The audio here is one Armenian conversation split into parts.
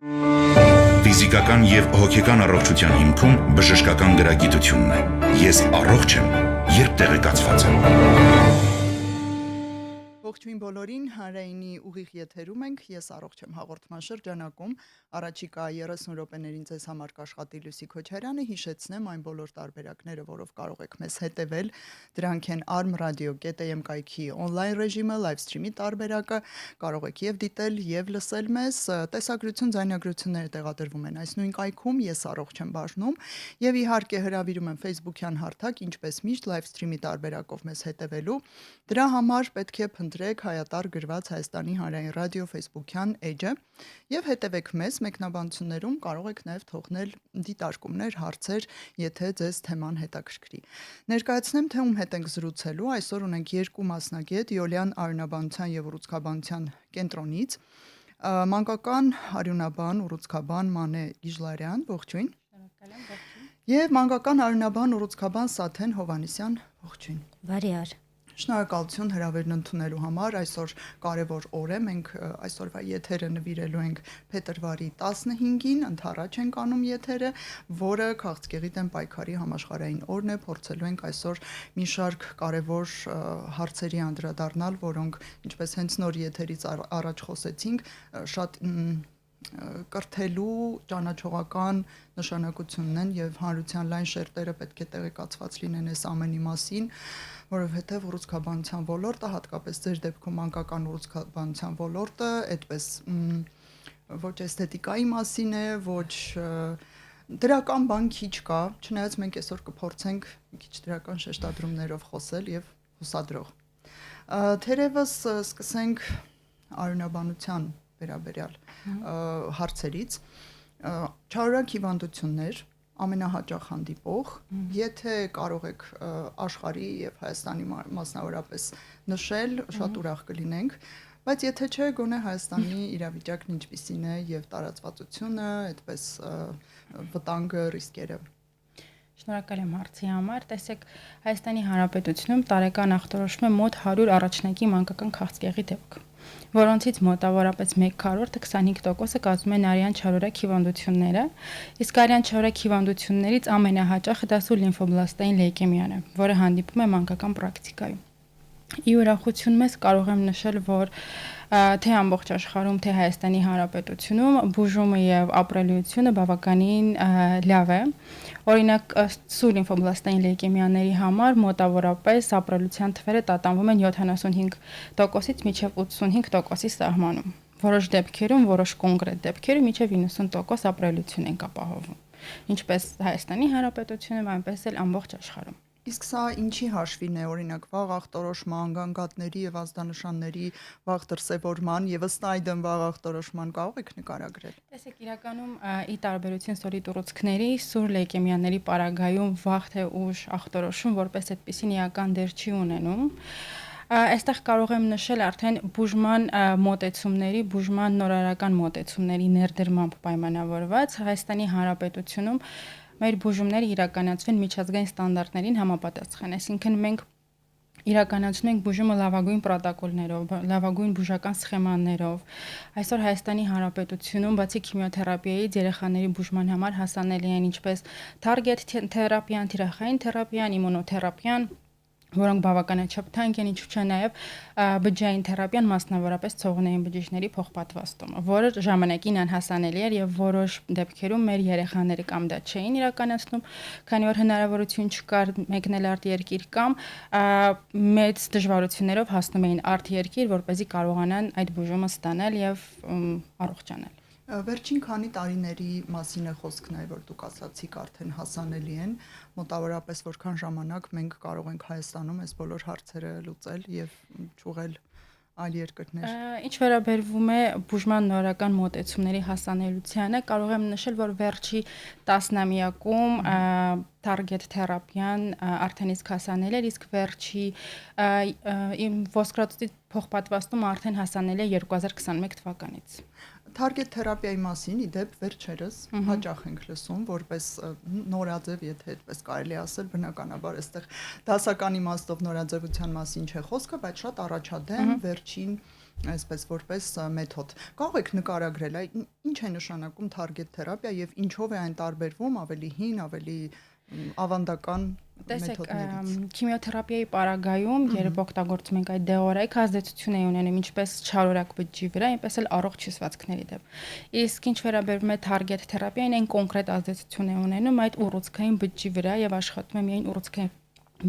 Ֆիզիկական եւ հոգեկան առողջության հիմքում բժշկական գրագիտությունն է։ Ես առողջ եմ, երբ տեղեկացված եմ։ Ողջույն բոլորին, Հանրայինի ուղիղ եթերում ենք, ես առողջ եմ հաղորդման շրջանակում, առաջիկա 30 րոպեներին ձեզ համար կաշխատի Լուսի Քոչարյանը, հիշեցնեմ այն բոլոր տարբերակները, որով կարող եք մեզ հետևել, դրանք են armradio.am կայքի on-line ռեժիմը, live stream-ի տարբերակը, կարող եք եւ դիտել եւ լսել մեզ, տեսագրություն, ձայնագրությունները տեղադրվում են այս նույն կայքում, ես առողջ եմ բաժնում եւ իհարկե հրավիրում եմ Facebook-յան հարթակ, ինչպես միշտ live stream-ի տարբերակով մեզ հետևելու, դրա համար պետք է փնտրեք հայատար գրված Հայաստանի հանրային ռադիո Facebook-յան էջը եւ հետևեք մեզ, մեկնաբանություններում կարող եք նաեւ թողնել դիտարկումներ, հարցեր, եթե ձեզ թեման հետաքրքրի։ Ներկայացնեմ, թե ում հետ ենք զրուցելու, այսօր ունենք երկու մասնագետ Յոլիան արյունաբանության եւ ուռուցքաբանության կենտրոնից, մանկական արյունաբան, ուռուցքաբան Մանե Իժլարյան, ողջույն։ Եվ մանկական արյունաբան, ուռուցքաբան Սաթեն Հովհաննիսյան, ողջույն։ Բարի օր։ Շնորհակալություն հրավերն ընդունելու համար, այսօր կարևոր օր է, մենք այսօրվա եթերը նվիրելու ենք փետրվարի 15-ին, ընդառաջ ենք անում եթերը, որը քաղցկեղի դեմ պայքարի համաշխարհային օրն է, փորձելու ենք այսօր մի շարք կարևոր հարցերի անդրադառնալ, որոնք, ինչպես հենց նոր եթերից առաջ խոսեցինք, շատ կրթելու ճանաչողական նշանակությունն են եւ հանրության լայն շերտերը պետք է տեղեկացված լինեն այս ամենի մասին, որովհետեւ ուռուցքաբանության ոլորտը, հատկապես ձեր դեպքում մանկական ուռուցքաբանության ոլորտը, այդպես ոչ էսթետիկայի մասին է, ոչ դրական բան քիչ կա, չնայած մենք այսօր կփորձենք մի քիչ դրական շեշտադրումներով խոսել եւ հուսադրող։ Թերևս սկսենք արյունաբանության վերաբերյալ հարցերից, չարորակ հիվանդություններ, ամենահաճախ հանդիպող, եթե կարող եք աշխարհի եւ Հայաստանի մասնավորապես նշել, շատ ուրախ կլինենք, բայց եթե չէ, գոնե Հայաստանի իրավիճակն ինչպիսին է եւ տարածվածությունը, այդպես վտանգը, ռիսկերը։ Շնորհակալ եմ հարցի համար։ Տեսեք, Հայաստանի Հանրապետությունում տարեկան ախտորոշվում է մոտ 100 առաջնակի մանկական քաղցկեղի դեպք, որոնցից մոտավորապես 1/4-ը 25%-ը կազմում են արյան չարորակ հիվանդությունները, իսկ արյան չարորակ հիվանդություններից ամենահաճախը դա սուր լիմֆոբլաստային լեյկեմիան է, որը հանդիպում է մանկական պրակտիկայում։ Ի ուրախություն մեզ կարող եմ նշել, որ թե ամբողջ աշխարհում, թե Հայաստանի Հանրապետությունում բուժումը եւ ապրելիությունը բավականին լավ է։ Օրինակ, սուր լիմֆոբլաստային լեյկեմիաների համար մոտավորապես ապրելիության թվերը տատանվում են 75%-ից մինչև 85%-ի սահմանում։ Որոշ դեպքերում, որոշ կոնկրետ դեպքերում մինչև 90% ապրելիություն են ապահովում։ Ինչպես Հայաստանի Հանրապետությունում, այնպես էլ ամբողջ աշխարհում։ Իսկ սա ինչի հաշվին է, օրինակ վաղ ախտորոշման, գանգատների եւ ազդանշանների վաղ դրսեւորման եւ ըստ այդմ վաղ ախտորոշման կարող եք նկարագրել։ Տեսեք, իրականում ի տարբերություն սոլիդ ուռուցքների, սուր լեյկեմիաների պարագայում վաղ թե ուշ ախտորոշում որպես այդպիսին իրական դեր չի ունենում։ Այստեղ կարող եմ նշել արդեն բուժման մոտեցումների, բուժման նորարարական մոտեցումների ներդրմամբ պայմանավորված Հայաստանի Հանրապետությունում մեր բուժումները իրականացվեն միջազգային ստանդարտներին համապատասխան, այսինքն մենք իրականացնում ենք բուժումը լավագույն պրոտոկոլներով, լավագույն բուժական սխեմաներով։ Այսօր Հայաստանի Հանրապետությունում բացի քիմիոթերապիայից երեխաների բուժման համար հասանելի են ինչպես թարգետ թերապիան, թիրախային թերապիան, իմունոթերապիան, որոնք բավականաչափ թանկ են, ինչու՞ չէ նաև բջջային թերապիան, մասնավորապես ցողունային բջիջների փոխպատվաստումը, որը ժամանակին անհասանելի էր եւ որոշ դեպքերում մեր երեխաները կամ դա չէին իրականացնում, քանի որ հնարավորություն չկար մեկնել արտերկիր կամ մեծ դժվարություններով հասնում էին արտերկիր, որպեսզի կարողանան այդ բուժումը ստանալ եւ առողջանալ։ Վերջին քանի տարիների մասին է խոսքն այ որ դուք ասացիք արդեն հասանելի են, մոտավորապես որքան ժամանակ մենք կարող ենք Հայաստանում այս բոլոր հարցերը լուծել եւ ճուղել այլ երկրներ։ Ինչ վերաբերվում է բուժման նորական մոտեցումների հասանելիությանը, կարող եմ նշել, որ վերջի տասնամյակում target թերապիան արդեն իսկ հասանել էր, իսկ վերջի ոսկրածուծի փոխպատվաստումը արդեն հասանել է 2021 թվականից։ Target թերապիայի մասին իդեպ վերջերս հաճախ ենք լսում, որպես նորաձև, եթե այդպես կարելի ասել, բնականաբար այստեղ դասական իմաստով նորաձևության մասին չէ խոսքը, բայց շատ առաջադեմ վերջին այսպես որպես մեթոդ։ Կարող եք նկարագրել, ինչ է նշանակում target թերապիա եւ ինչով է այն տարբերվում ավելի հին, ավելի ավանդական մեթոդներից։ Քիմիոթերապիայի պարագայում, երբ օգտագործում ենք այդ դեղորայք, ազդեցություն է ունենում ինչպես չարորակ բջջի վրա, այնպես էլ առողջ հյուսվածքների դեմ։ Իսկ ինչ վերաբերում է target թերապիային, այն կոնկրետ ազդեցություն է ունենում այդ ուռուցքային բջջի վրա եւ աշխատում է միայն ուռուցքային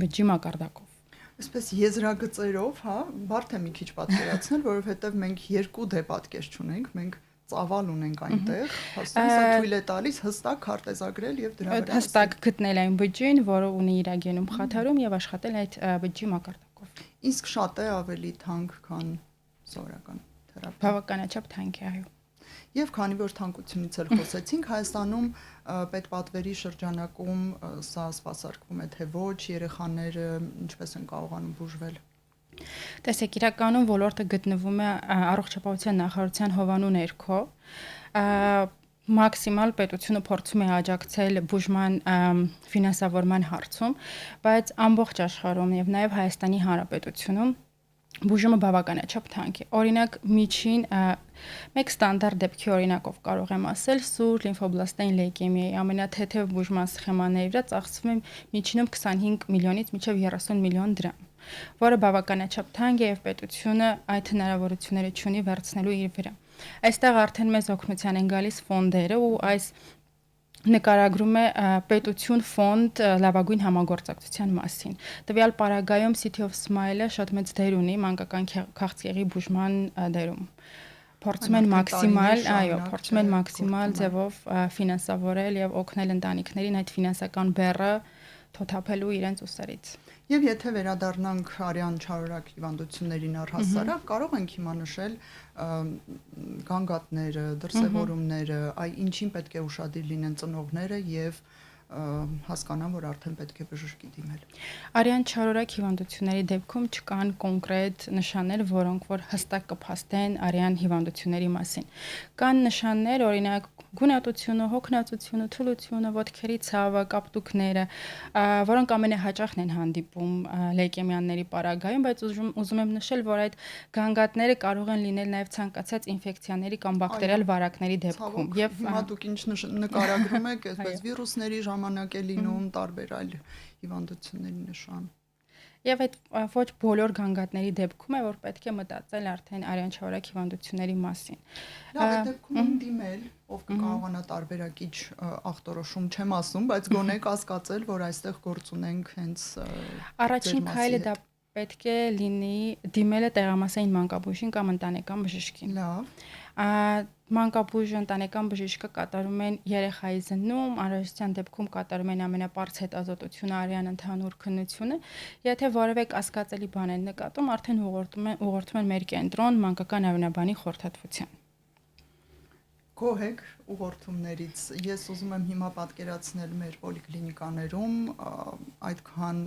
բջջի մակարդակով։ Այսպես եզրագծերով, հա, բարդ է մի քիչ պատկերացնել, որովհետեւ մենք երկու դեպատկեր չունենք, մենք ծավալ ունենք այնտեղ, հաստատ սա թույլ է տալիս հստակ քարտեզագրել եւ դրա վրա հստակ գտնել այն բջջին, որը ունի իր գենում խաթարում եւ աշխատել այդ բջջի մակարդակով։ Իսկ շատ է ավելի թանկ, քան սովորական թերապիա։ Բավականաչափ թանկ է, այո։ Եվ քանի որ թանկությունից էլ խոսեցինք, Հայաստանում պետպատվերի շրջանակում սա սպասարկվում է թե ոչ, երեխաները ինչպես են կարողանում բուժվել։ Տեսեք, իրականում ոլորտը գտնվում է առողջապահության նախարարության հովանու ներքո։ Մաքսիմալ պետությունը փորձում է աջակցել բուժման ֆինանսավորման հարցում, բայց ամբողջ աշխարհում եւ նաեւ Հայաստանի Հանրապետությունում բուժումը բավականաչափ թանկ է։ Օրինակ, միջին մեկ ստանդարտ դեպքի օրինակով կարող եմ ասել, սուր լիմֆոբլաստային լեյկեմիայի ամենաթեթև բուժման սխեմաների վրա ծախսվում է միջինում 25 միլիոնից մինչև 30 միլիոն դրամ, որը բավականաչափ թանկ է եւ պետությունը այդ հնարավորությունները չունի վերցնելու իր վրա։ Այստեղ արդեն մեզ օգնության են գալիս ֆոնդերը ու այս նկարագրում է պետություն ֆոնդ լավագույն համագործակցության մասին։ Տվյալ պարագայում City of Smile-ը շատ մեծ դեր ունի մանկական քաղցկեղի բուժման դերում։ Փորձում են մաքսիմալ, այո, փորձում են մաքսիմալ ձևով ֆինանսավորել եւ օգնել ընտանիքներին այդ ֆինանսական բեռը թոթափելու իրենց ուսերից։ Եվ եթե վերադառնանք արյան չարորակ հիվանդություններին առհասարակ, կարող ենք հիմա նշել գանգատները, դրսևորումները, ինչին պետք է ուշադիր լինեն ծնողները եւ հասկանան, որ արդեն պետք է բժշկի դիմել։ Արյան չարորակ հիվանդությունների դեպքում չկան կոնկրետ նշաններ, որոնք որ հստակ կփաստեն արյան հիվանդությունների մասին։ Կան նշաններ, օրինակ գունատությունը, հոգնածությունը, թուլությունը, ոտքերի ցավը, կապտուկները, որոնք ամենահաճախն են հանդիպում լեյկեմիաների պարագայում, բայց ուզում եմ նշել, որ այդ գանգատները կարող են լինել նաև ցանկացած ինֆեկցիաների կամ բակտերիալ վարակների դեպքում։ Եվ հիմա դուք ինչ նկարագրում եք, այսպես վիրուսների ժամանակ է լինում տարբեր այլ հիվանդությունների նշան։ Եվ այդ ոչ բոլոր գանգատների դեպքում է, որ պետք է մտածել արդեն արյան չարորակ հիվանդությունների մասին։ Լավ, այդ դեպքում դիմել, ով կկարողանա տարբերակիչ ախտորոշում չեմ ասում, բայց գոնե կասկածել, որ այստեղ գործ ունենք հենց առաջին քայլը դա պետք է լինի դիմելը տեղամասային մանկաբույժին կամ ընտանեկան բժշկին։ Լավ։ Մանկաբույժը ընտանեկան բժիշկը կատարում են երեխայի զննում, անհրաժեշտության դեպքում կատարում են ամենապարզ հետազոտությունը, արյան ընդհանուր քննությունը։ Եթե որևէ կասկածելի բան են նկատում, արդեն ուղղորդում են մեր կենտրոն մանկական արյունաբանի խորհրդատվության։ Գոհ եք ուղղորդումներից։ Ես ուզում եմ հիմա պատկերացնել մեր պոլիկլինիկաներում այդքան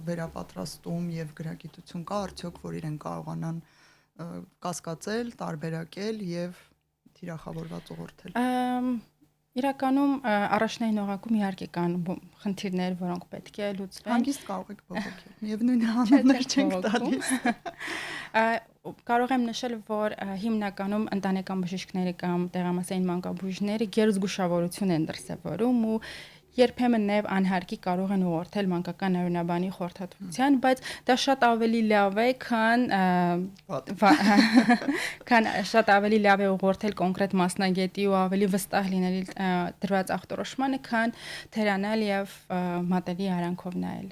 վերապատրաստում եւ գրագիտություն կա արդյոք, որ իրեն կարողանան կասկածել, տարբերակել եւ թիրախավորված ուղղորդել։ Իրականում առաջնային օղակում իհարկե կան խնդիրներ, որոնք պետք է լուծվեն։ Հանգիստ կարող եք բողոքել։ Միևնույն հանումներ չենք տալիս։ Կարող եմ նշել, որ հիմնականում ընտանեկան բժիշկները կամ տեղամասային մանկաբույժները գերզգուշավորություն են դրսևորում ու երբեմն նաև անհարկի կարող են ուղղորդել մանկական արյունաբանի խորհրդատվության, բայց դա շատ ավելի լավ է, քան շատ ավելի լավ է ուղղորդել կոնկրետ մասնագետի ու ավելի վստահ լինել դրված ախտորոշմանը, քան թերանալ եւ մատելի արանքով նայել։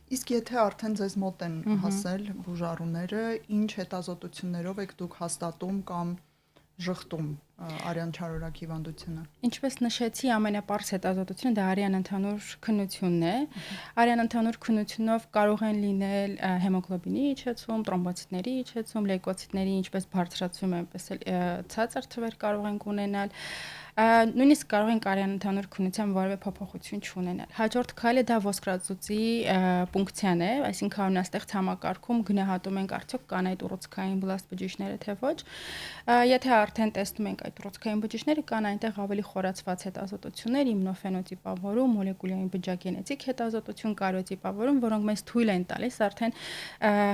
Իսկ եթե արդեն ձեզ մոտ են հասել բուժառուները, ինչ հետազոտություններով եք դուք հաստատում կամ ժխտում արյան չարորակ հիվանդությունը։ Ինչպես նշեցի, ամենապարզ հետազոտությունը դա արյան ընդհանուր քննությունն է։ Արյան ընդհանուր քննությունով կարող են լինել հեմոգլոբինի իջեցում, տրոմբոցիտների իջեցում, լեյկոցիտների ինչպես բարձրացում, այնպես էլ ցածր թվեր կարող են ունենալ։ Նույնիսկ կարող են արյան ընդհանուր քննության որևէ փոփոխություն չունենալ։ Հաջորդ քայլը դա ոսկրածուծի պունկցիան է, այսինքն անաստեղծ համակարգում գնահատում ենք արդյոք կան այդ ուռուցքային բլաստ բջիջները թե ոչ։ Եթե արդեն տեսնում ենք այդ ուռուցքային բջիջները, կան այնտեղ ավելի խորացված հետազոտություններ, իմունոֆենոտիպավորում, մոլեկուլային բջջագենետիկ հետազոտություն, կարիոտիպավորում, որոնք մեզ թույլ են տալիս արդեն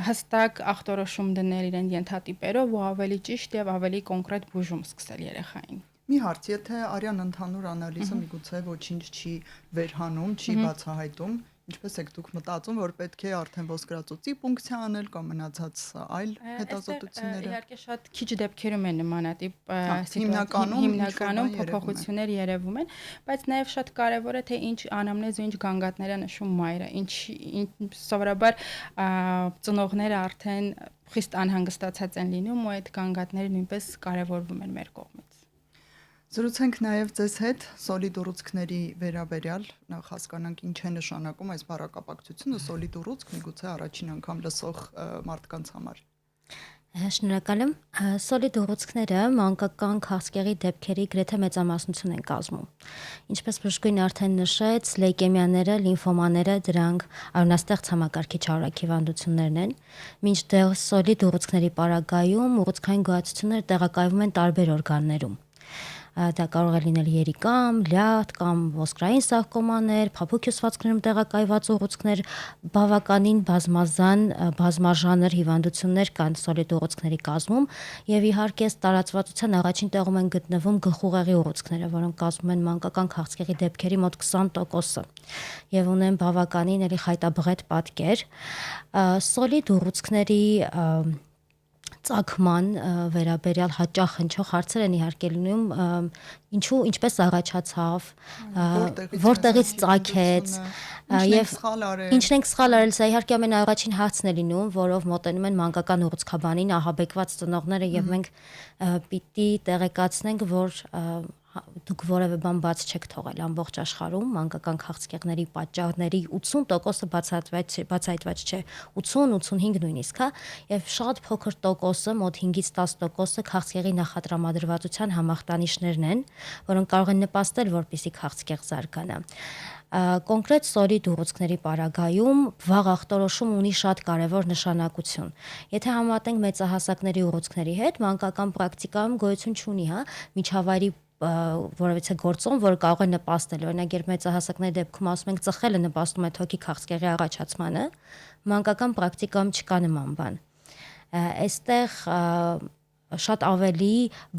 հստակ ախտորոշում դնել իրեն ենթատիպերով ու ավելի ճիշտ եւ ավելի կոնկրետ բուժում սկսել երեխային։ Մի հարց, եթե արյան ընդհանուր անալիզը միգուցե ոչինչ չի վերհանում, չի բացահայտում, ինչպես եք դուք մտածում, որ պետք է արդեն ոսկրածոցի պունկցիա անել կամ մնացած այլ հետազոտությունները։ Իհարկե շատ քիչ դեպքերում է նմանատիպ հիմնականում փոփոխություններ երևում են, բայց նաև շատ կարևոր է թե ինչ անամնեզ ու ինչ գանգատներ է նշում մայրը, ինչ սովորաբար ծնողները արդեն խիստ անհանգստացած են լինում ու այդ գանգատները նույնպես կարևորվում են մեր կողմից։ Զրուցենք նաև ձեզ հետ սոլիդ ուռուցքների վերաբերյալ, նախ հասկանանք ինչ է նշանակում այս բառակապակցությունը սոլիդ ուռուցք, միգուցե առաջին անգամ լսող մարդկանց համար։ Շնորհակալ եմ։ Սոլիդ ուռուցքները մանկական քաղցկեղի դեպքերի գրեթե մեծամասնություն են կազմում։ Ինչպես բժշկուհին արդեն նշեց, լեյկեմիաները, լիմֆոմաները դրանք արյունաստեղծ համակարգի չարոք հիվանդություններն են։ Մինչդեռ սոլիդ ուռուցքների պարագայում ուռուցքային գոյացությունները տեղակայվում են տարբեր օրգաններում։ Դա կարող է լինել երիկամ, լյարդ կամ ոսկրային սաղկոմաներ, փափուկ հյուսվածքներում տեղակայված ուռուցքներ, բավականին բազմազան, բազմաժանր հիվանդություններ կան սոլիդ ուռուցքների կազմում եւ իհարկե տարածվածության առաջին տեղում են գտնվում գլխուղեղի ուռուցքները, որոնք կազմում են մանկական քաղցկեղի դեպքերի մոտ 20%-ը եւ ունեն բավականին էլի խայտաբղետ պատկեր։ Սոլիդ ուռուցքների ծագման վերաբերյալ հաճախ հնչող հարցեր են իհարկե լինում, ինչպես առաջացավ, որտեղից ծագեց եւ ինչն ենք սխալ արել, սա իհարկե ամենաառաջին հարցն է լինում, որով մոտենում են մանկական ուռուցքաբանին ահաբեկված ծնողները եւ մենք պիտի տեղեկացնենք, որ դուք որևէ բան բաց չեք թողել ամբողջ աշխարհում մանկական քաղցկեղների պատճառների 80%-ը բացահայտված չէ, 80-85 նույնիսկ, հա, եւ շատ փոքր տոկոսը, մոտ 5-ից 10%-ը քաղցկեղի նախատրամադրվածության համախտանիշներն են, որոնք կարող են նպաստել, որպեսզի քաղցկեղ զարգանա։ Կոնկրետ սոլիդ ուռուցքների պարագայում վաղ ախտորոշում ունի շատ կարևոր նշանակություն։ Եթե համատենք մեծահասակների ուռուցքների հետ, մանկական պրակտիկայում գոյություն չունի, հա, միջավայրի որևիցե գործոն, որը կարող է նպաստել, օրինակ երբ մեծահասակների դեպքում ասում ենք ծխելը նպաստում է թոքի քաղցկեղի առաջացմանը, մանկական պրակտիկայում չկա նման բան։ Այստեղ շատ ավելի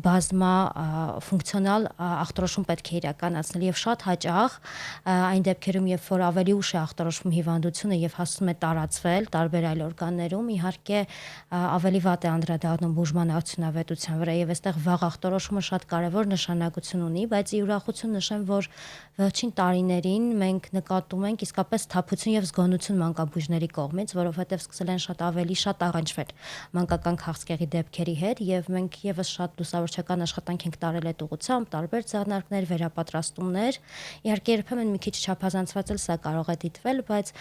բազմաֆունկցիոնալ ախտորոշում պետք է իրականացնել եւ շատ հաճախ այն դեպքերում, երբ որ ավելի ուշ է ախտորոշվում հիվանդությունը եւ հասնում է տարածվել տարբեր այլ օրգաններում, իհարկե ավելի վատ է անդրադառնում բուժման արդյունավետության վրա եւ այստեղ վաղ ախտորոշումը շատ կարեւոր նշանակություն ունի, բայց ի ուրախություն նշեմ, որ վերջին տարիներին մենք նկատում ենք իսկապես թափություն եւ զգոնություն մանկաբույժների կողմից, որովհետեւ սկսել են շատ առնչվել մանկական քաղցկեղի դեպքերի հետ եւ մենք եւս շատ լուսավորչական աշխատանք ենք տարել այդ ուղղությամբ, տարբեր ձեռնարկներ, վերապատրաստումներ։ Իհարկե երբեմն մի քիչ չափազանցված էլ սա կարող է դիտվել, բայց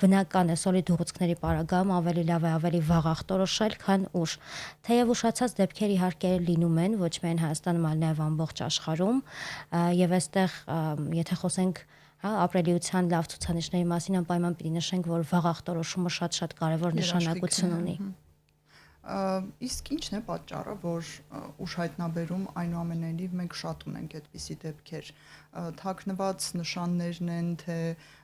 բնական է սոլիդ ուռուցքների պարագայում ավելի լավ է ավելի վաղ ախտորոշել, քան ուշ։ Թեև ուշացած դեպքեր իհարկե լինում են ոչ միայն Հայաստանում, այլ նաեւ ամբողջ աշխարհում, եւ այստեղ եթե խոսենք ապրելիության լավ ցուցանիշների մասին, անպայման պիտի նշենք, որ վաղ ախտորոշումը շատ կարևոր նշանակություն ունի։ Իսկ ինչն է պատճառը, որ ուշ հայտնաբերում այնուամենայնիվ մենք շատ ունենք այդպիսի դեպքեր, թաքնված նշաններն են, թե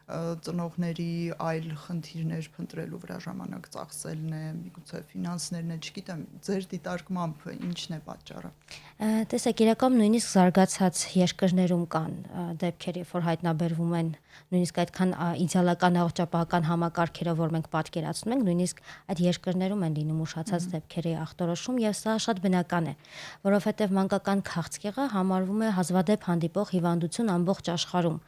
ծնողների այլ խնդիրներ փնտրելու վրա ժամանակ ծախսելն է, միգուցե ֆինանսներն է, չգիտեմ, ձեր դիտարկմամբ ինչն է պատճառը։ Տեսեք, իրականում նույնիսկ զարգացած երկրներում կան դեպքեր, երբ որ հայտնաբերվում են նույնիսկ այդքան իդեալական առողջապահական համակարգերով, որ մենք պատկերացնում ենք, նույնիսկ այդ երկրներում են լինում ուշացած դեպքերի ախտորոշում եւ սա շատ բնական է, որովհետեւ մանկական քաղցկեղը համարվում է հազվադեպ հանդիպող հիվանդություն ամբողջ աշխարհում,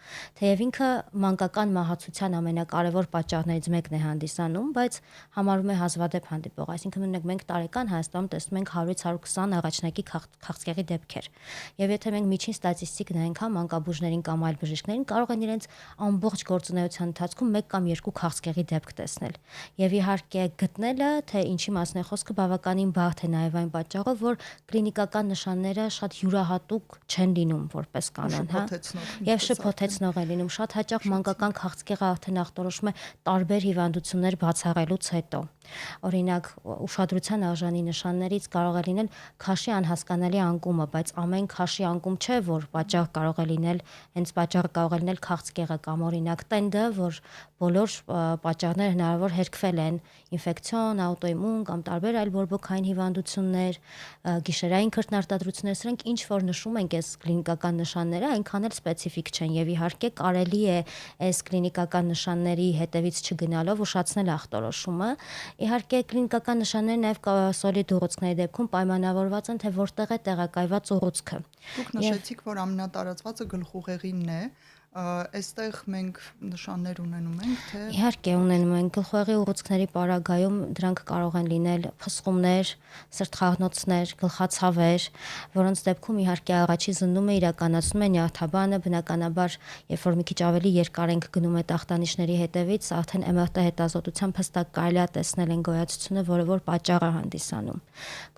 թեև ինքը մանկական մահացության ամենակարևոր պատճառներից մեկն է հանդիսանում, բայց համարվում է հազվադեպ հանդիպող, այսինքն ունենք մենք տարեկան Հայաստանում տեսնում ենք 100-120 առաջնակի քաղցկեղի դեպքեր։ Եվ եթե մենք միջին ստատիստիկ նայենք մանկաբույժներին կամ այլ բժիշկներին, կարող են իրենց ամբողջ գործունեության ընթացքում 1 կամ 2 քաղցկեղի դեպք տեսնել։ Եվ իհարկե գտնելը, թե ինչի մասն է խոսքը, բավականին բարդ է նաև այն պատճառով, որ կլինիկական նշանները շատ յուրահատուկ չեն լինում որպես կանոն, հա, եւ շփոթեցնող է լինում։ Շատ հաճախ մանկական քաղցկեղը արդեն ախտորոշում է տարբեր հիվանդություններ բացառելուց հետո։ Օրինակ, ուշադրության արժանի նշաններից կարող է լինել քաշի անհասկանալի անկումը, բայց ամեն քաշի անկում չէ, որ պատճառ կարող է լինել, հենց պատճառը կարող է լինել քաղցկեղը կամ օրինակ տենդը, որ բոլոր պատճառները հնարավոր հերկվել են, ինֆեկցիոն, աուտոիմուն կամ տարբեր այլ բորբոքային հիվանդություններ, գիշերային քրտնարտադրություններ, սրանք ինչ որ նշում ենք այս կլինիկական նշանները, այնքան էլ սպეციფიկ չեն եւ իհարկե կարելի է այս կլինիկական նշանների հետևից չգնալով ուշացնել ախտորոշումը։ Իհարկե կլինիկական նշանները նաեւ սոլիդ ուռուցքների դեպքում պայմանավորված են, թե որտեղ է տեղակայված ուռուցքը։ Դուք նշեցիք, որ ամենատարածվածը գլխուղեղինն է, այստեղ մենք նշաններ ունենում ենք, թե Իհարկե ունենում ենք գլխուղեղի ուռուցքների պարագայում դրանք կարող են լինել փսխումներ, սրտխաղնոցներ, գլխացավեր, որոնց դեպքում իհարկե առաջի զննումը իրականացնում է նյարդաբանը, բնականաբար, երբ որ մի քիչ ավելի երկար ենք գնում այդ ախտանիշների հետևից, արդեն MRT հետազոտությամբ հստակ կարելի է տեսնել այն գոյացությունը, որը որ պատճառ է հանդիսանում։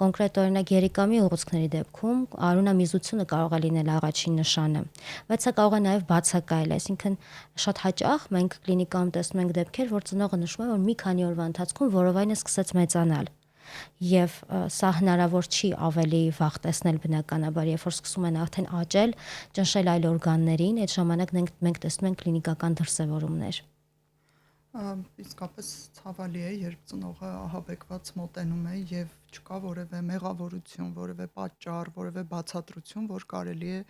Կոնկրետ օրինակ երիկամի ուռուցքների դեպքում արունամիզությունը կարող է լինել առաջին նշանը, բայց սա կարող է նաև բացակայել, այսինքն շատ հաճախ մենք կլինիկայում տեսնում ենք դեպքեր, որ ծնողը նշում է, որ մի քանի օրվա ընթացքում որովայնը սկսեց մեծանալ։ Եվ սա հնարավոր չի ավելի վաղ տեսնել բնականաբար, երբ որ սկսում են արդեն աճել, ճնշել այլ օրգաններին, այդ ժամանակ մենք տեսնում ենք կլինիկական դրսևորումներ։ Իսկապես ցավալի է, երբ ծնողը ահաբեկված մոտենում է եւ չկա որևէ մեղավորություն, որևէ պատճառ, որևէ բացատրություն, որ կարելի է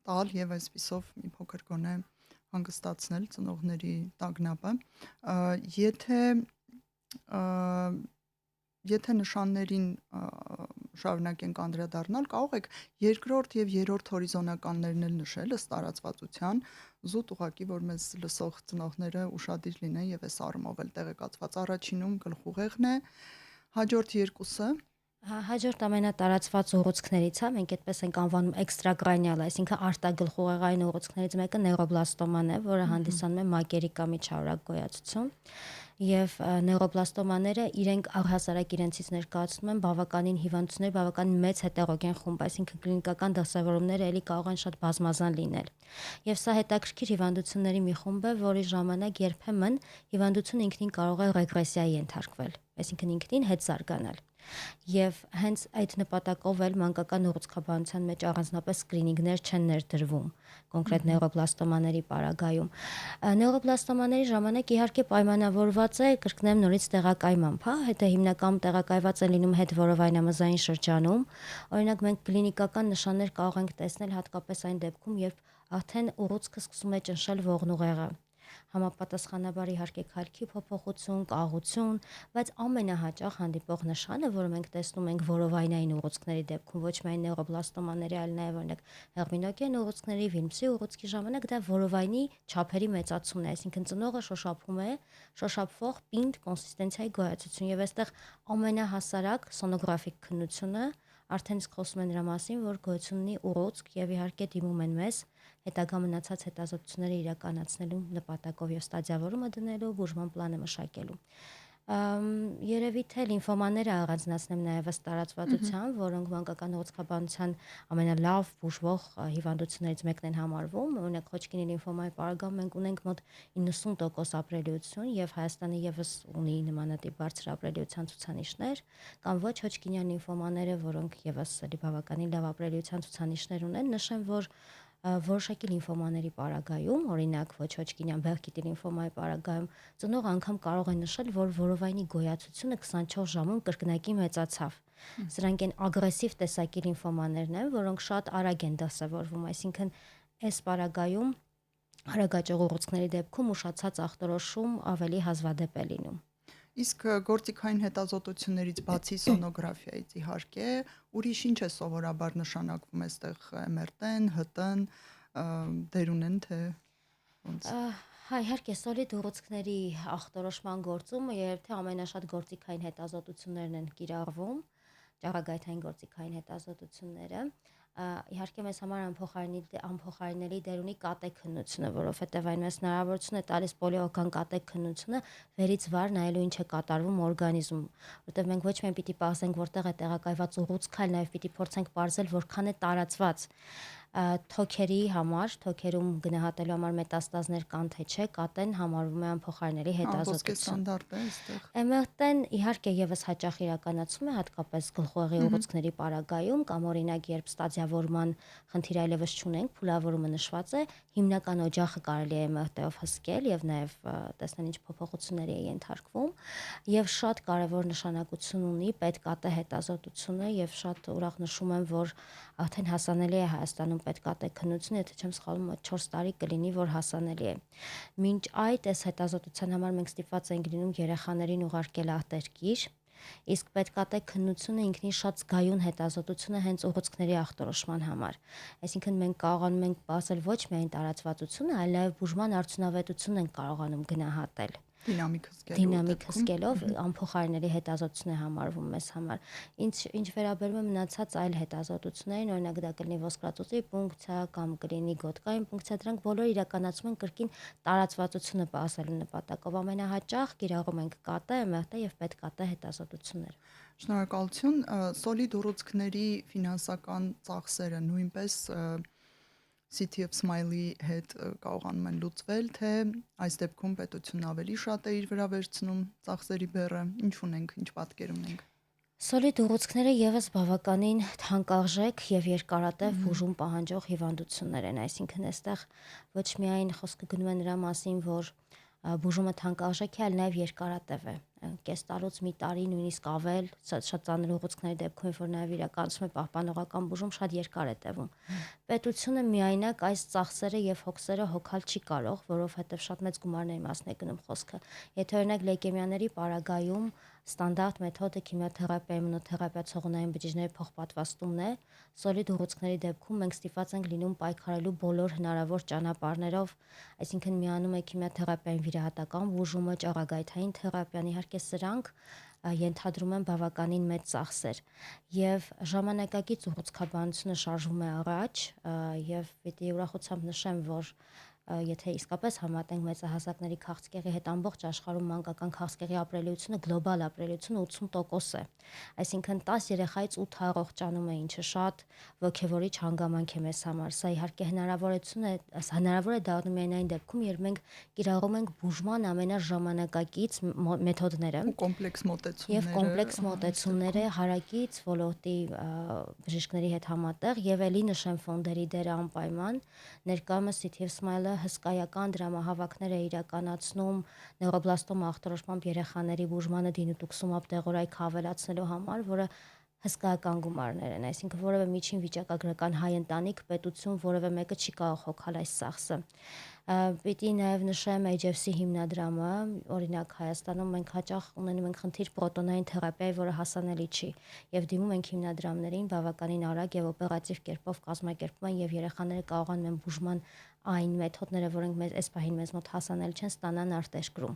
տալ եւ այսպիսով մի փոքր գոնե հանգստացնել ծնողների տագնապը։ Եթե նշաններին շարունակենք անդրադառնալ, կարող եք երկրորդ եւ երրորդ հորիզոնականներն էլ նշել ըստ տարածվածության, զուտ ուղղակի որ մեզ լսող ծնողները ուշադիր լինեն եւ այս առումով էլ տեղեկացված։ Առաջինում գլխուղեղն է, հաջորդ երկուսը Հաջորդ ամենատարածված ուռուցքներից է, մենք այդպես ենք անվանում էքստրակրանիալ, այսինքն արտագլխուղեղային ուռուցքներից մեկը նեյրոբլաստոման է, որը հանդիսանում է մակերի կամ միջավայրակ գոյացություն։ Եվ նեյրոբլաստոմաները իրենք առհասարակ իրենցից ներկայացնում են բավականին հիվանդություններ, բավականին մեծ հետերոգեն խումբ, այսինքն կլինիկական դրսևորումները ելի կարող են շատ բազմազան լինել։ Եվ սա հետաքրքիր հիվանդությունների մի խումբ է, որի ժամանակ երբեմն հիվանդությունը ինքնին կարող է ռեգրեսիայի ենթարկվել, այսինքն ինքնին հետ զարգանալ։ Եվ հենց այդ նպատակով էլ մանկական ուռուցքաբանության մեջ առանձնապես սկրինինգներ չեն ներդրվում կոնկրետ նեյրոբլաստոմաների պարագայում։ Նեյրոբլաստոմաների ժամանակ իհարկե պայմանավորված է, կրկնեմ նորից տեղակայմամբ, հա, հետո հիմնականում տեղակայված է լինում հետվորովայնամզային շրջանում։ Օրինակ մենք կլինիկական նշաններ կարող ենք տեսնել հատկապես այն դեպքում, երբ արդեն ուռուցքը սկսում է ճնշել ողնուղեղը։ Համապատասխանաբար իհարկե քայլքի փոփոխություն, կաղություն, բայց ամենահաճախ հանդիպող նշանը, որը մենք տեսնում ենք որովայնային ուռուցքների դեպքում, ոչ միայն նեյրոբլաստոմաների, այլ նաև օրինակ հեղմինոկեն ուռուցքների, Վիլմսի ուռուցքի ժամանակ դա որովայնի չափերի մեծացումն է, այսինքն ծնողը շոշափում է, շոշափվող պինդ կոնսիստենցիայի գոյացություն եւ այստեղ ամենահասարակ սոնոգրաֆիկ քննությունը արդեն իսկ խոսում են դրա մասին, որ գոյություն ունի ուռուցք եւ իհարկե դիմում են մեզ հետագա մնացած հետազոտությունները իրականացնելու նպատակով եւ ստադիավորումը դնելու, բուժման պլանը մշակելու։ Երևի թե լիմֆոմաները առանձնացնեմ նաև ըստ տարածվածության, որոնք մանկական ուռուցքաբանության ամենալավ բուժվող հիվանդություններից մեկն են համարվում։ Օրինակ Հոջկինի լիմֆոմայի պարագայում մենք ունենք մոտ 90% ապրելիություն եւ Հայաստանը եւս ունի նմանատիպ բարձր ապրելիության ցուցանիշներ, կամ ոչ Հոջկինյան լիմֆոմաները, որոնք եւս բավականին լավ ապրելիության ցուցանիշներ ունեն, նշեմ, որ որոշակի լիմֆոմաների պարագայում, օրինակ ոչ Հոջկինյան բեղկիտի լիմֆոմայի պարագայում, ծնողը անգամ կարող է նշել, որ որովայնի գոյացությունը 24 ժամում կրկնակի մեծացավ։ Սրանք են ագրեսիվ տեսակի լիմֆոմաներն են, որոնք շատ արագ են դրսևորվում, այսինքն այս պարագայում արագաճյուղ ուռուցքների դեպքում ուշացած ախտորոշում ավելի հազվադեպ է լինում։ Իսկ գործիքային հետազոտություններից բացի սոնոգրաֆիայից իհարկե, ուրիշ ինչ է սովորաբար նշանակվում այստեղ MRT-ն, ՀՏ-ն, դեր ունեն թե ոնց։ Հա, իհարկե սոլիդ ուռուցքների ախտորոշման գործումը երբ թե ամենաշատ գործիքային հետազոտություններն են կիրառվում, ճառագայթային գործիքային հետազոտությունները։ Իհարկե մեզ համար անփոխարինելի դեր ունի կատեկ քննությունը, որովհետև այն մեզ հնարավորություն է տալիս պոլիօրգան կատեկ քննությունը վերից վար նայելու ինչ է կատարվում օրգանիզմում, որովհետև մենք ոչ միայն պիտի պարզենք որտեղ է տեղակայված ուռուցքը, այլ նաև պիտի փորձենք պարզել որքան է տարածված։ թոքերի համար, թոքերում գնահատելու համար մետաստազներ կան թե չէ, կատեն համարվում է անփոխարինելի հետազոտություն։ Ստանդարտ է այստեղ։ MRT-ն իհարկե եւս հաճախ իրականացում է հատկապես գլխուղեղի ուռուցքների պարագայում կամ օրինակ երբ ստադիավորման խնդիր այլևս չունենք, փուլավորումը նշված է, հիմնական օջախը կարելի է MRT-ով հսկել եւ նաեւ տեսնել ինչ փոփոխությունների է ենթարկվում եւ շատ կարեւոր նշանակություն ունի պետկատե հետազոտությունը եւ շատ ուրախ նշում եմ, որ արդեն հասանելի է Հայաստանում պետկատե քննությունը, եթե չեմ սխալվում, 4 տարի կլինի, որ հասանելի է։ Մինչ այդ այս հետազոտության համար մենք ստիպված ենք լինում երեխաներին ուղարկել արտերկիր, իսկ պետկատե քննությունը ինքնին շատ զգայուն հետազոտություն է հենց ուղուցքների ախտորոշման համար։ Այսինքն մենք կարողանում ենք բացել ոչ միայն տարածվածությունը, այլ նաև բուժման արդյունավետությունն ենք կարողանում գնահատել։ Դինամիկ հսկելով անփոխարինելի հետազոտություն է համարվում մեզ համար։ Ինչ վերաբերում է մնացած այլ հետազոտություններին, օրինակ դա կլինի ոսկրածուծի պունկցիա կամ կլինի գոտկային պունկցիա, դրանք բոլորը իրականացում են կրկին տարածվածությունը բացելու նպատակով։ Ամենահաճախ կիրառում ենք կատե, MRT եւ պետկատե հետազոտություններ։ Շնորհակալություն։ Սոլիդ ուռուցքների ֆինանսական ծախսերը նույնպես City of Smile-ի հետ կարողանում են լուծվել, թե այս դեպքում պետությունն ավելի շատ է իր վրա վերցնում ծախսերի բեռը, ինչ ունենք, ինչ պատկեր ունենք։ Սոլիդ ուռուցքները եւս բավականին թանկարժեք եւ երկարատև բուժում պահանջող հիվանդություններ են, այսինքն այստեղ ոչ միայն խոսքը գնում է նրա մասին, որ բուժումը թանկարժեք է, այլ նաեւ երկարատև է։ Կես տարուց մի տարի, նույնիսկ ավել, շատ ծանր ուղուցքների դեպքում, որ նաև իրականացում է պահպանողական բուժում, շատ երկար է տևում։ Պետությունը միայնակ այս ծախսերը եւ հոգսերը հոգալ չի կարող, որովհետեւ շատ մեծ գումարների մասն է գնում խոսքը։ Եթե օրինակ լեյկեմիաների պարագայում ստանդարտ մեթոդը քիմիոթերապիա, իմունոթերապիա, ցողունային բջիջների փոխպատվաստումն է, սոլիդ ուռուցքների դեպքում մենք ստիպված ենք լինում պայքարելու բոլոր հնարավոր ճանապարհներով, այսինքն միանում է քիմիոթերապիային վիրահատական բուժումը, ճառագայթային թերապիան, իհարկե սրանք ենթադրում են բավականին մեծ ծախսեր եւ ժամանակակից ուռուցքաբանությունը շարժվում է առաջ եւ պիտի ուրախությամբ նշեմ, որ եթե իսկապես համատենք մեծահասակների քաղցկեղի հետ ամբողջ աշխարհում մանկական քաղցկեղի ապրելիությունը գլոբալ ապրելիությունը 80% է։ Այսինքն 10 երեխայից 8-ը առողջանում է, ինչը շատ ոգևորիչ հանգամանք է մեզ համար։ Սա իհարկե հնարավոր է դառնում միայն այն դեպքում, երբ մենք կիրառում ենք բուժման ամենաժամանակակից մեթոդները եւ կոմպլեքս մոտեցումները հարակից ոլորտի բժիշկների հետ համատեղ եւ ելի նշեմ ֆոնդերի դերը անպայման ներկայումս City of Smile-ը հսկայական դրամահավաքներ է իրականացնում նեյրոբլաստոմա ախտորոշմամբ երեխաների բուժմանը դինուտուքսումաբ դեղորայք ավելացնելու համար, որը հսկայական գումարներ են, այսինքն որևէ միջին վիճակագրական հայ ընտանիք, պետություն, որևէ մեկը չի կարող հոգալ այս ծախսը։ Պիտի նաև նշեմ HFC հիմնադրամը, օրինակ Հայաստանում մենք հաճախ ունենում ենք խնդիր պրոտոնային թերապիայի, որը հասանելի չի, եւ դիմում ենք հիմնադրամներին բավականին արագ եւ օպերատիվ կերպով կազմակերպում են եւ երեխաները կարողանում են բուժման այն մեթոդները, որոնք մեզ այս պահին մեզ մոտ հասանելի չեն, ստանան արտերկրում։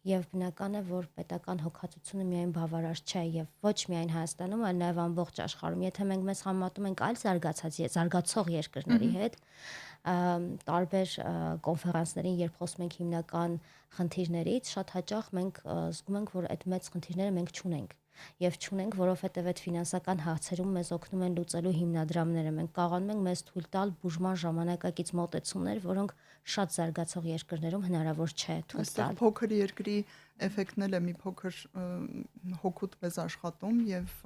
Եվ բնական է, որ պետական հոգացությունը միայն բավարար չէ եւ ոչ միայն Հայաստանում, այլ նաեւ ամբողջ աշխարհում։ Եթե մենք մեզ համատում ենք այլ զարգացող երկրների հետ, տարբեր կոնֆերանսներին, երբ խոսում ենք հիմնական խնդիրներից, շատ հաճախ մենք զգում ենք, որ այդ մեծ խնդիրները մենք չունենք։ Եվ չունենք, որովհետև այդ ֆինանսական հարցերում մեզ օգնում են լուծելու հիմնադրամները։ Մենք կարողանում ենք մեզ թույլ տալ բուժման ժամանակակից մոտեցումներ, որոնք շատ զարգացող երկրներում հնարավոր չէ թույլ տալ։ Այստեղ փոքր երկրի էֆեկտն էլ է մի փոքր հոգուտ մեզ աշխատում եւ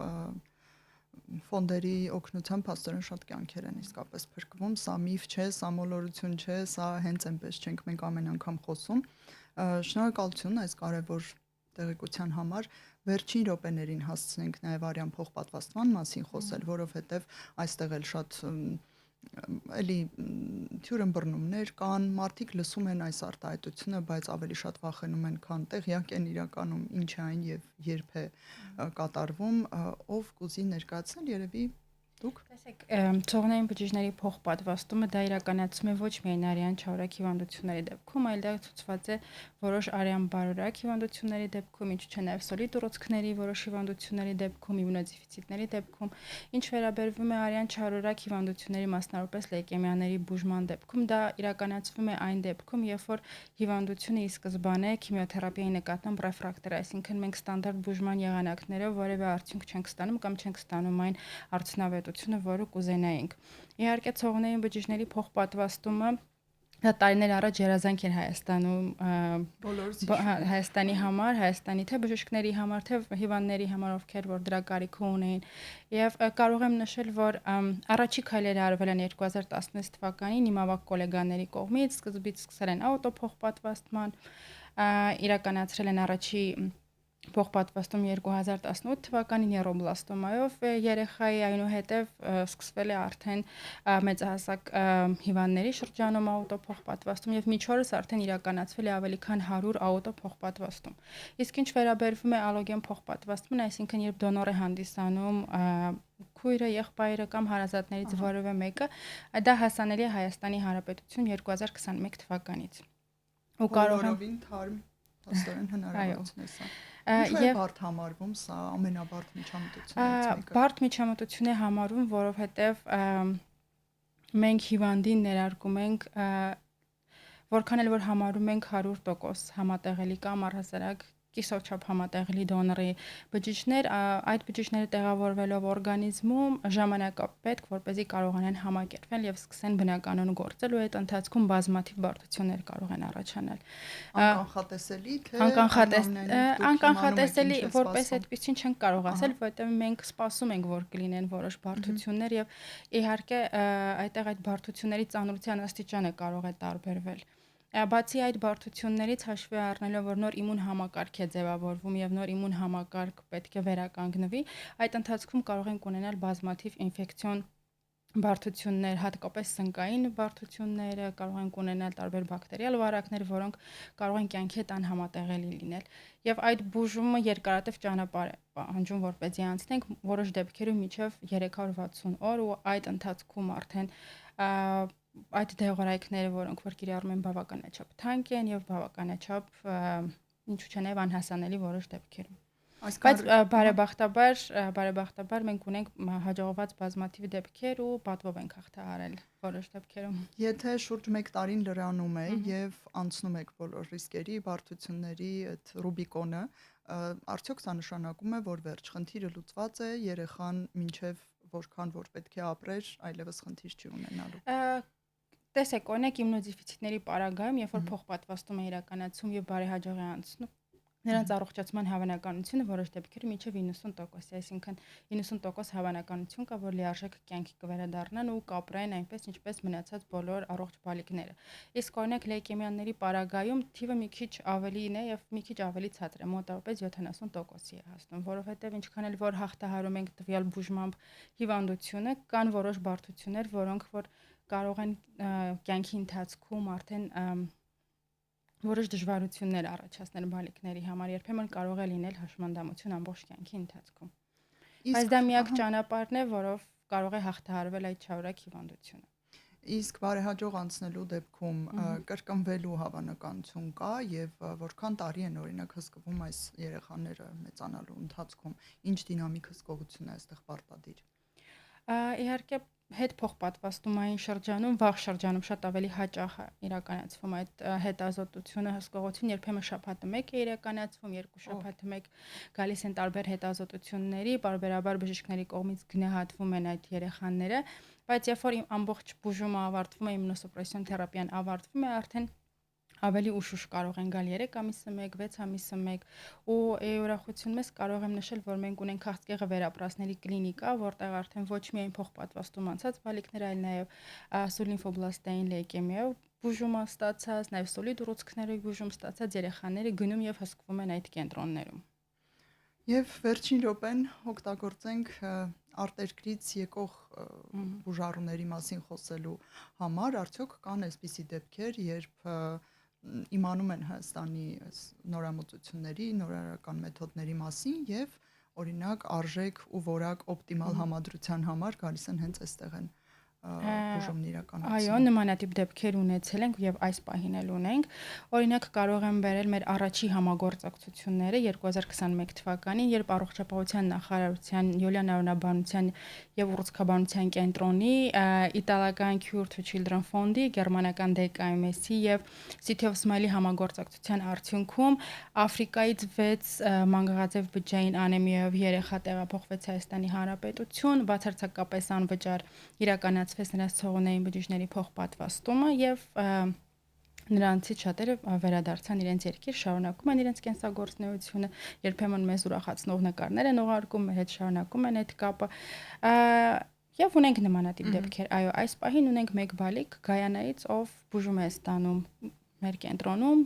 ֆոնդերի օգնությամբ հաստորեն շատ կյանքեր են իսկապես փրկվում։ Սա միֆ չէ, սա մոլորություն չէ, սա հենց այնպես չենք մենք ամեն անգամ խոսում։ Շնորհակալություն այս կարևոր տեղեկության համար։ Վերջին րոպեներին հասցնենք նաև արյան փոխպատվաստման մասին խոսել, որովհետև այստեղ էլ շատ էլի թյուրըմբռնումներ կան, մարդիկ լսում են այս արտահայտությունը, բայց ավելի շատ վախենում են, քան տեղյակ են իրականում ինչ է այն եւ երբ է կատարվում, ով կուզի ներկայացնել երևի դուք։ Տեսեք, ցողունային բջիջների փոխպատվաստումը դա իրականացում է ոչ միայն արյան չարորակ հիվանդությունների դեպքում, այլ դա ցուցված է որոշ արյան բարորակ հիվանդությունների դեպքում, ինչու՞ չէ նաև սոլիդ ուռուցքների որոշ հիվանդությունների դեպքում, իմունոդեֆիցիտների դեպքում, ինչ վերաբերվում է արյան չարորակ հիվանդությունների, մասնավորապես լեյկեմիաների բուժման դեպքում, դա իրականացվում է այն դեպքում, երբ որ հիվանդությունը ի սկզբանե քիմիոթերապիայի նկատմամբ ռեֆրակտոր է, այսինքն մենք ստանդարտ բուժման եղանակներով որևէ արդյունք չենք ստանում կամ չենք ստանում այն արդյունավետ հանրապետությունը, որը կուզենայինք։ Իհարկե ցողունային բջիջների փոխպատվաստումը դա տարիներ առաջ երազանք էր Հայաստանում Հայաստանի համար, Հայաստանի թե բժիշկների համար, թե հիվանդների համար, ովքեր որ դրա կարիքը ունեին։ Եվ կարող եմ նշել, որ առաջի քայլերը արվել են 2016 թվականին իմ ավագ գոլեգաների կողմից, սկզբից սկսել են աուտոփոխպատվաստման, իրականացրել են առաջի փոխպատվաստում 2018 թվականին նեյրոբլաստոմայով երեխայի, այնուհետև սկսվել է արդեն մեծահասակ հիվանդների շրջանում աուտոփոխպատվաստում եւ միջորս արդեն իրականացվել է ավելի քան 100 աուտոփոխպատվաստում։ Իսկ ինչ վերաբերվում է ալոգեն փոխպատվաստման, այսինքն երբ դոնոր է հանդիսանում քույրը, եղբայրը կամ հարազատներից որևէ մեկը, դա հասանելի է Հայաստանի Հանրապետություն 2021 թվականից։ Ու կարող եմ Աստորեն հնարավորություն է սա։ Ինչու է բարդ համարվում սա ամենաբարդ միջամտություններից մեկը։ Բարդ միջամտություն է համարվում, որովհետև մենք հիվանդին ներարկում ենք որքան էլ որ համարում ենք 100% համատեղելի կամ առհասարակ կիսոչափ համատեղելի դոնորի բջիջներ, այդ բջիջները տեղավորվելով օրգանիզմում ժամանակ է պետք, որպեսզի կարողանան համակերպվել եւ սկսեն բնականon գործել ու այդ ընթացքում բազմաթիվ բարդություններ կարող են առաջանալ։ Անկանխատեսելի թե անկանխատեսելի որպես այդպեսին չենք կարող ասել, որովհետեւ մենք սպասում ենք, որ կլինեն որոշ բարդություններ եւ իհարկե այդտեղ այդ բարդությունների ծանրության աստիճանը կարող է տարբերվել։ Բացի այդ բարդություններից հաշվի առնելով, որ նոր իմուն համակարգ է ձևավորվում եւ նոր իմուն համակարգ պետք է վերականգնվի, այդ ընթացքում կարող ենք ունենալ բազմաթիվ ինֆեկցիոն բարդություններ, հատկապես սնկային բարդություններ, կարող ենք ունենալ տարբեր բակտերիալ վարակներ, որոնք կարող են կյանքի հետ անհամատեղելի լինել։ Եվ այդ բուժումը երկարատև ճանապարհ է պահանջում, որպեսզի անցնենք որոշ դեպքերում մինչև 360 օր ու այդ ընթացքում արդեն այդ դեղորայքները, որոնք որ կիրառում են բավականաչափ թանկ են եւ բավականաչափ ինչու՞ չէ նաեւ անհասանելի որոշ դեպքերում։ Բայց բարեբախտաբար մենք ունենք հաջողված բազմաթիվ դեպքեր ու պատվով ենք հաղթահարել որոշ դեպքերում։ Եթե շուրջ 1 տարին լրանում է եւ անցնում եք բոլոր ռիսկերի, բարդությունների այդ ռուբիկոնը, արդյոք սա նշանակում է, որ վերջ խնդիրը լուծված է, երեխան մինչեւ որքան որ պետք է ապրեր, այլևս խնդիր չի ունենալու։ Տեսեք, օրինակ իմունոդեֆիցիտների պարագայում, երբ որ փոխպատվաստում է իրականացում եւ բարեհաջող է անցնում, նրանց առողջացման հավանականությունը որոշ դեպքերում մինչև 90% է, այսինքն 90% հավանականություն կա, որ լիարժեք կյանքի կվերադառնան ու կապրեն այնպես, ինչպես մնացած բոլոր առողջ բալիկները։ Իսկ օրինակ լեյկեմիաների պարագայում թիվը մի քիչ ավելին է եւ մի քիչ ավելի ցածր է, մոտավորապես 70%-ի է հասնում, որովհետեւ ինչքան էլ որ հաղթահարում ենք տվյալ բուժմամբ հիվանդությունը, կան որոշ բարդություններ, որոնք որ կարող են կյանքի ընթացքում արդեն որոշ դժվարություններ առաջացնել բալիկների համար, երբեմն կարող է լինել հաշմանդամություն ամբողջ կյանքի ընթացքում։ Բայց դա միակ ճանապարհն է, որով կարող է հաղթահարվել այդ չարորակ հիվանդությունը։ Իսկ բարեհաջող անցնելու դեպքում կրկնվելու հավանականություն կա եւ որքան տարի են օրինակ հսկվում այս երեխաները մեծանալու ընթացքում, ինչ դինամիկ հսկողություն է այստեղ պարտադիր։ Իհարկե հետ փոխպատվաստումային շրջանում, վաղ շրջանում շատ ավելի հաճախ է իրականացվում այդ հետազոտությունը, հսկողություն, երբեմն շաբաթը 1 է իրականացվում, 2 շաբաթը 1 գալիս են տարբեր հետազոտությունների, բարբերաբար բժիշկների կողմից գնահատվում են այդ երեխաները, բայց երբ որ ամբողջ բուժումը ավարտվում է, իմունոսուպրեսիոն թերապիան ավարտվում է, արդեն ավելի ուշ կարող են գալ 3 ամիսը 1, 6 ամիսը 1 ու ուրախություն մեզ կարող եմ նշել, որ մենք ունենք քաղցկեղը վերապրասների կլինիկա, որտեղ արդեն ոչ միայն փոխպատվաստում անցած բալիկներ, այլ նաև սուլինֆոբլաստային լեյկեմիայով բուժում ստացած, նաև սոլիդ ուռուցքների բուժում ստացած երեխաները գնում եւ հսկվում են այդ կենտրոններում։ Եվ վերջին րոպեն օգտագործենք արտերկրից եկող բուժառուների մասին խոսելու համար, արդյոք կան այսպիսի դեպքեր, երբ իմանում են Հայաստանի նորամուծությունների, նորարարական մեթոդների մասին եւ օրինակ արժեք ու որակ օպտիմալ համադրության համար գալիս են հենց այստեղ են բուժումն իրականացնում։ Այո, նմանատիպ դեպքեր ունեցել ենք եւ այս պահին էլ ունենք։ Օրինակ կարող եմ վերել մեր առաջի համագործակցությունները 2021 թվականին, երբ առողջապահության նախարարության, Յուլիան Արոնաբանության եւ ուռուցքաբանության կենտրոնի, իտալական Cure to Children Fund-ի, գերմանական DKMS-ի եւ City of Smile-ի համագործակցության արդյունքում Աֆրիկայից 6 մանգաղաձև բջջային անեմիայով երեխա տեղափոխվեց Հայաստանի Հանրապետություն, բացարձակապես անվճար իրականացվեց նրանց ցողունային բջիջների փոխպատվաստումը եւ նրանցից շատերը վերադարձան իրենց երկիր, շարունակում են իրենց կենսագործունեությունը, երբեմն մեզ ուրախացնող նկարներ են ուղարկում, մեր հետ շարունակում են այդ կապը։ Եվ ունենք նմանատիպ դեպքեր։ Այո, այս պահին ունենք մեկ բալիկ Գայանայից, ով բուժում է ստանում մեր կենտրոնում,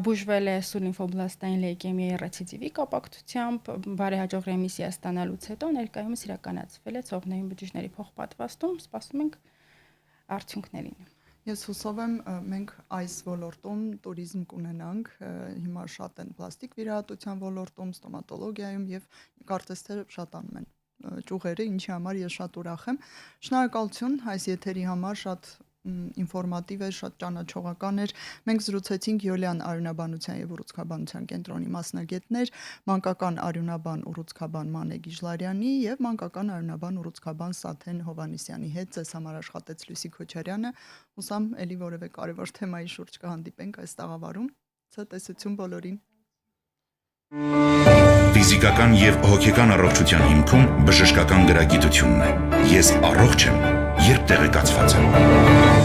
բուժվել է սուլինֆոբլաստային լեյկեմիայի ռեցիդիվի կապակցությամբ, բարեհաջող ռեմիսիա ստանալուց հետո ներկայումս իրականացվել է ցողունային բջիջների փոխպատվաստում, սպասում ենք արդյունքներին։ Ես հուսով եմ մենք այս ոլորտում туриզմ կունենանք, հիմա շատ են պլաստիկ վիրահատության ոլորտում, ստոմատոլոգիայում եւ կարծես թե շատանում են ճյուղերը, ինչի համար ես շատ ուրախ եմ։ Շնորհակալություն այս եթերի համար, շատ ինֆորմատիվ է, շատ ճանաչողական էր։ Մենք զրուցեցինք Յուլիան արյունաբանության եւ ուռուցքաբանության կենտրոնի մասնագետներ, մանկական արյունաբան ուռուցքաբան Մանե Գիժլարյանի եւ մանկական արյունաբան ուռուցքաբան Սաթեն Հովանեսյանի հետ ձեզ համար աշխատեց Լուսի Քոչարյանը։ Հուսամ էլի որևէ կարևոր թեմայի շուրջ կհանդիպենք այս տաղավարում։ Ցտեսություն բոլորին։ Ֆիզիկական եւ հոգեկան առողջության հիմքում բժշկական գրագիտությունն է։ Ես առողջ եմ, երբ տեղեկացված եմ։